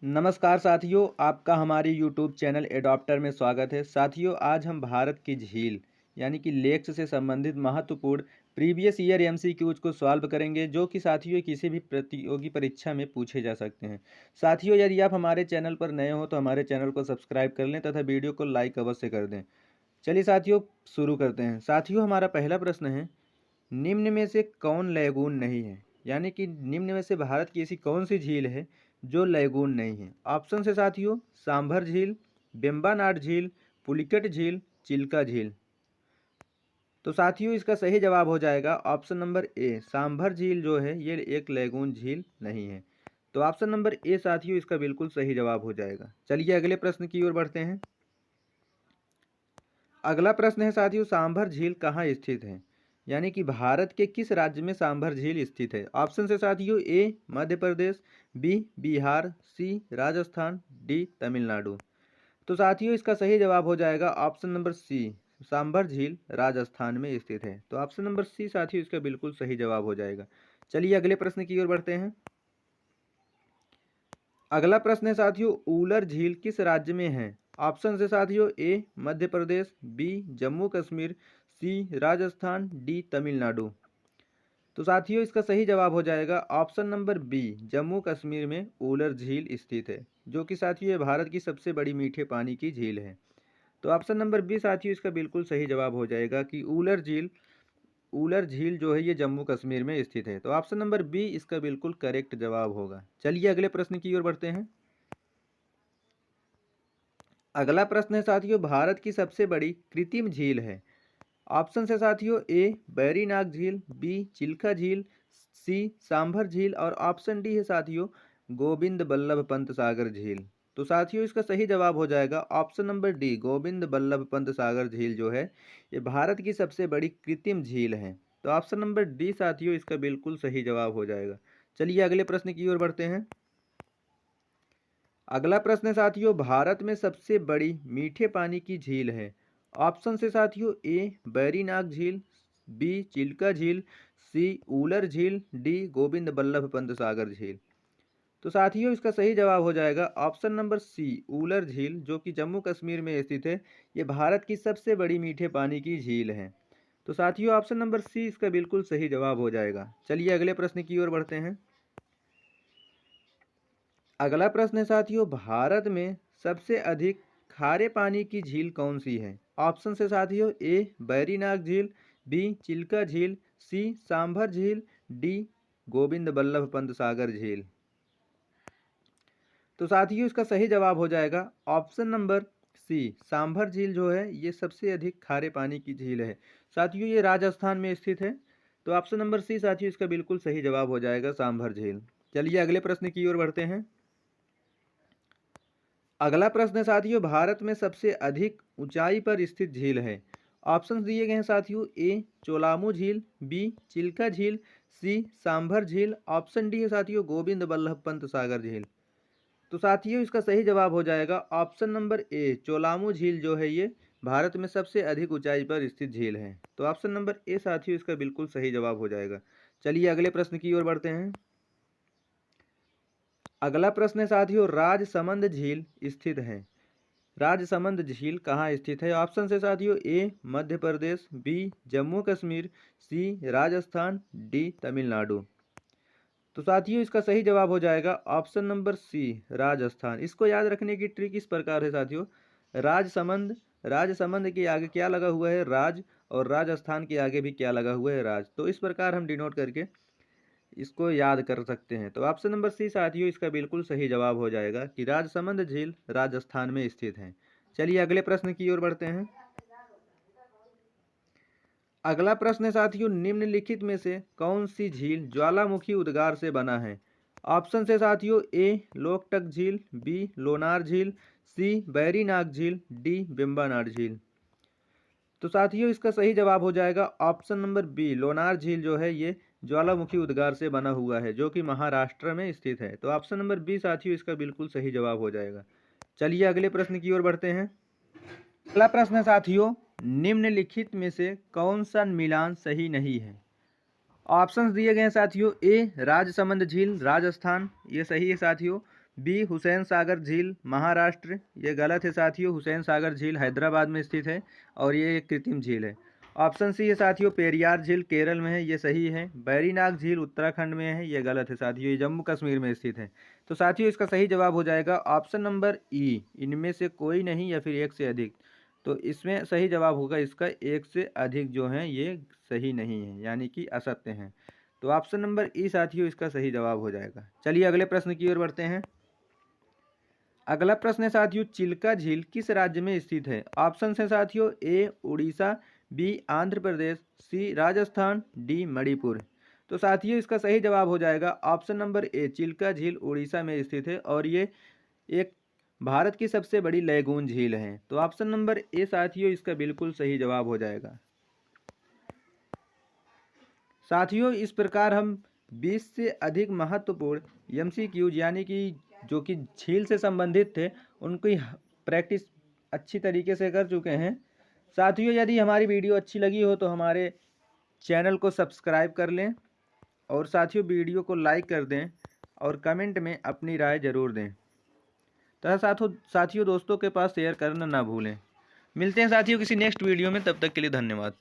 नमस्कार साथियों, आपका हमारे यूट्यूब चैनल एडॉप्टर में स्वागत है। साथियों, आज हम भारत की झील यानी कि लेक्स से संबंधित महत्वपूर्ण प्रीवियस ईयर एमसीक्यूज को सॉल्व करेंगे, जो कि साथियों किसी भी प्रतियोगी परीक्षा में पूछे जा सकते हैं। साथियों, यदि आप हमारे चैनल पर नए हो तो हमारे चैनल को सब्सक्राइब कर लें तथा वीडियो को लाइक अवश्य कर दें। चलिए साथियों, शुरू करते हैं। साथियों, हमारा पहला प्रश्न है, निम्न में से कौन लैगून नहीं है? यानी कि निम्न में से भारत की ऐसी कौन सी झील है जो लैगून नहीं है? ऑप्शन है साथियों, सांभर झील, बेम्बानाड झील, पुलिकट झील, चिल्का झील। तो साथियों, इसका सही जवाब हो जाएगा ऑप्शन नंबर ए, सांभर झील जो है ये एक लैगून झील नहीं है। तो ऑप्शन नंबर ए साथियों इसका बिल्कुल सही जवाब हो जाएगा। चलिए अगले प्रश्न की ओर बढ़ते हैं। अगला प्रश्न है साथियों, सांभर झील कहाँ स्थित है? यानी कि भारत के किस राज्य में सांभर झील स्थित है? ऑप्शन से साथियों, A Madhya Pradesh, B Bihar, C Rajasthan, D Tamil Nadu. तो साथियों इसका सही जवाब हो जाएगा ऑप्शन नंबर सी, सांभर झील राजस्थान में स्थित है। तो ऑप्शन नंबर सी साथियों इसका बिल्कुल सही जवाब हो जाएगा। चलिए अगले प्रश्न की ओर बढ़ते हैं। अगला प्रश्न है साथियों, ऊलर झील किस राज्य में है? ऑप्शन से साथियों, A Madhya Pradesh, B Jammu Kashmir, C Rajasthan, D Tamil Nadu. तो साथियों इसका सही जवाब हो जाएगा option number B, Jammu Kashmir में ऊलर झील स्थित है, जो कि साथियों ये भारत की सबसे बड़ी मीठे पानी की झील है। तो ऑप्शन नंबर बी साथियों इसका बिल्कुल सही जवाब हो जाएगा कि ऊलर झील जो है ये जम्मू कश्मीर में स्थित है। तो ऑप्शन नंबर बी इसका बिल्कुल करेक्ट जवाब होगा। चलिए अगले प्रश्न की ओर बढ़ते हैं। अगला प्रश्न है साथियों, भारत की सबसे बड़ी कृत्रिम झील है। ऑप्शन है साथियों, ए बैरीनाग झील, बी चिल्का झील, सी सांभर झील और ऑप्शन डी है साथियों, गोविंद बल्लभ पंत सागर झील। तो साथियों इसका सही जवाब हो जाएगा option number D, Govind Ballabh Pant Sagar झील जो है ये भारत की सबसे बड़ी कृत्रिम झील है। तो ऑप्शन नंबर डी साथियों इसका बिल्कुल सही जवाब हो जाएगा। चलिए अगले प्रश्न की ओर बढ़ते हैं। अगला प्रश्न है साथियों, भारत में सबसे बड़ी मीठे पानी की झील है। ऑप्शन से साथियों, ए बैरीनाग झील, बी चिल्का झील, सी ऊलर झील, डी गोविंद बल्लभ पंत सागर झील। तो साथियों इसका सही जवाब हो जाएगा ऑप्शन नंबर सी, ऊलर झील, जो कि जम्मू कश्मीर में स्थित है। ये भारत की सबसे बड़ी मीठे पानी की झील है। तो साथियों ऑप्शन नंबर सी इसका बिल्कुल सही जवाब हो जाएगा। चलिए अगले प्रश्न की ओर बढ़ते हैं। अगला प्रश्न है साथियों, भारत में सबसे अधिक खारे पानी की झील कौन सी है? ऑप्शन से साथियों, ए बैरीनाग झील, बी चिल्का झील, सी सांभर झील, डी गोविंद बल्लभ पंत सागर झील। तो साथियों इसका सही जवाब हो जाएगा ऑप्शन नंबर सी, सांभर झील जो है ये सबसे अधिक खारे पानी की झील है। साथियों ये राजस्थान में स्थित है। तो ऑप्शन नंबर सी साथियों इसका बिल्कुल सही जवाब हो जाएगा, सांभर झील। चलिए अगले प्रश्न की ओर बढ़ते हैं। अगला प्रश्न है साथियों, भारत में सबसे अधिक ऊंचाई पर स्थित झील है। ऑप्शन दिए गए हैं साथियों, ए चोलामू झील, बी चिल्का झील, सी सांभर झील, ऑप्शन डी है साथियों, गोविंद बल्लभ पंत सागर झील। तो साथियों इसका सही जवाब हो जाएगा ऑप्शन नंबर ए, चोलामू झील जो है ये भारत में सबसे अधिक ऊंचाई पर स्थित झील है। तो ऑप्शन नंबर ए साथियों इसका बिल्कुल सही जवाब हो जाएगा। चलिए अगले प्रश्न की ओर बढ़ते हैं। अगला प्रश्न है साथियों, राजसमंद झील स्थित है। राजसमंद झील कहाँ स्थित है? ऑप्शन से साथियों, A Madhya Pradesh, B Jammu Kashmir, C Rajasthan, D Tamil Nadu. तो साथियों इसका सही जवाब हो जाएगा ऑप्शन नंबर सी, राजस्थान। इसको याद रखने की ट्रिक इस प्रकार है साथियों, राजसमंद, राजसमंद के आगे क्या लगा हुआ है? राज, और राजस्थान के आगे भी क्या लगा हुआ है? राज। तो इस प्रकार हम डिनोट करके इसको याद कर सकते हैं। तो ऑप्शन नंबर सी साथियों इसका बिल्कुल सही जवाब हो जाएगा कि राजसमंद झील राजस्थान में स्थित है। चलिए अगले प्रश्न की ओर बढ़ते हैं। अगला प्रश्न है साथियों, निम्नलिखित में से कौन सी झील ज्वालामुखी उद्गार से बना है? ऑप्शन से साथियों, ए लोकटक झील, बी लोनार झील, सी बैरीनाग झील, डी बेम्बानाड झील। तो साथियों इसका सही जवाब हो जाएगा ऑप्शन नंबर बी, लोनार झील जो है ये ज्वालामुखी उद्गार से बना हुआ है, जो कि महाराष्ट्र में स्थित है। तो ऑप्शन नंबर बी साथियों इसका बिल्कुल सही जवाब हो जाएगा। चलिए अगले प्रश्न की ओर बढ़ते हैं। अगला प्रश्न है साथियों, निम्नलिखित में से कौन सा मिलान सही नहीं है? ऑप्शंस दिए गए हैं साथियों, ए राजसमंद झील राजस्थान, ये सही है साथियों, बी हुसैन सागर झील महाराष्ट्र, ये गलत है साथियों। हुसैन सागर झील हैदराबाद में स्थित है और ये एक कृत्रिम झील है। ऑप्शन सी है साथियों पेरियार झील केरल में है, ये सही है। बैरीनाग झील उत्तराखंड में है, ये गलत है साथियों, ये जम्मू कश्मीर में स्थित है। तो साथियों इसका सही जवाब हो जाएगा ऑप्शन नंबर ई, इनमें से कोई नहीं या फिर एक से अधिक। तो इसमें सही जवाब होगा इसका एक से अधिक जो है ये सही नहीं है, यानी कि असत्य हैं। तो ऑप्शन नंबर ई साथियों इसका सही जवाब हो जाएगा। चलिए अगले प्रश्न की ओर बढ़ते हैं। अगला प्रश्न है साथियों चिल्का झील किस राज्य में स्थित है? ऑप्शन है साथियों ए उड़ीसा, बी आंध्र प्रदेश, सी राजस्थान, डी मणिपुर। तो साथियों इसका सही जवाब हो जाएगा ऑप्शन नंबर ए, चिल्का झील उड़ीसा में स्थित है और ये एक भारत की सबसे बड़ी लैगून झील है। तो ऑप्शन नंबर ए साथियों इसका बिल्कुल सही जवाब हो जाएगा। साथियों इस प्रकार हम 20 से अधिक महत्वपूर्ण एमसीक्यूज यानी कि जो कि झील से संबंधित थे उनकी प्रैक्टिस अच्छी तरीके से कर चुके हैं। साथियों यदि हमारी वीडियो अच्छी लगी हो तो हमारे चैनल को सब्सक्राइब कर लें और साथियों वीडियो को लाइक कर दें और कमेंट में अपनी राय ज़रूर दें तथा साथियों दोस्तों के पास शेयर करना ना भूलें। मिलते हैं साथियों किसी नेक्स्ट वीडियो में, तब तक के लिए धन्यवाद।